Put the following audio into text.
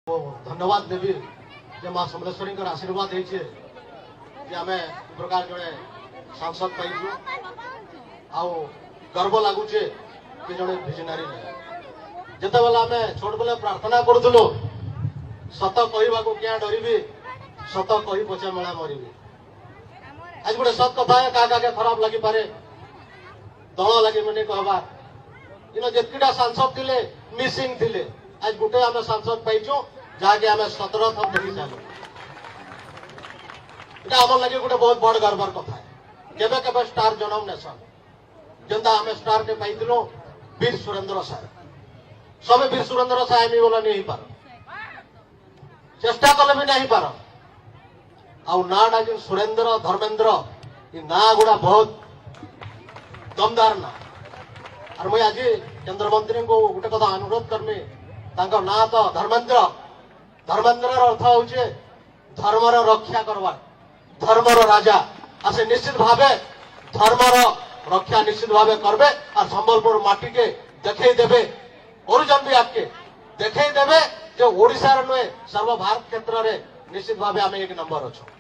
धन्यवाद देवी जे माँ समलेश्वरी आशीर्वाद होइछे जे आमे प्रकार जड़े सांसद पाइछु आउ गर्व लगुचे कि जड़े विजनरी जिते बेला आमे छोट बेले प्रार्थना करूँ सत कहवा को क्या डरबी सत कही पछे मेला मरबी आज गोटे सत कथा है क्या खराब लगी पारे दल लगे मैंने कहबार इन जितकीटा सांसद थे मिसिंग थे आज गोटे आम सांसद पाइचु जहाँकि आम 17 थर देखी सारू ये आम लगे गोटे बहुत बड़ गर्वर कथा केवे केवे स्टार जनम नेसन जेनता आम स्टार के पाइलु वीर सुरेंद्र साय सब वीर सुरेंद्र साय मी बोला नहीं पार चेष्टा कले भी नहीं पार आउ नाटा जो सुरेंद्र धर्मेंद्र ये ना गुड़ा बहुत दमदार ना और मुझे आज केंद्र मंत्री को गोटे कथा अनुरोध करमी ना तो धर्मेंद्र धर्मेंद्र अर्थ हूँ धर्मर रक्षा करवा धर्मर राजा आ से निश्चित भावे धर्मर रक्षा निश्चित भावे करबे और संबलपुर माटी के देखे देबे ओरिजिन भी आपके देखे देबे जो ओडिशा नुहे सर्व भारत क्षेत्र में निश्चित भावे आम एक नंबर अच्छे।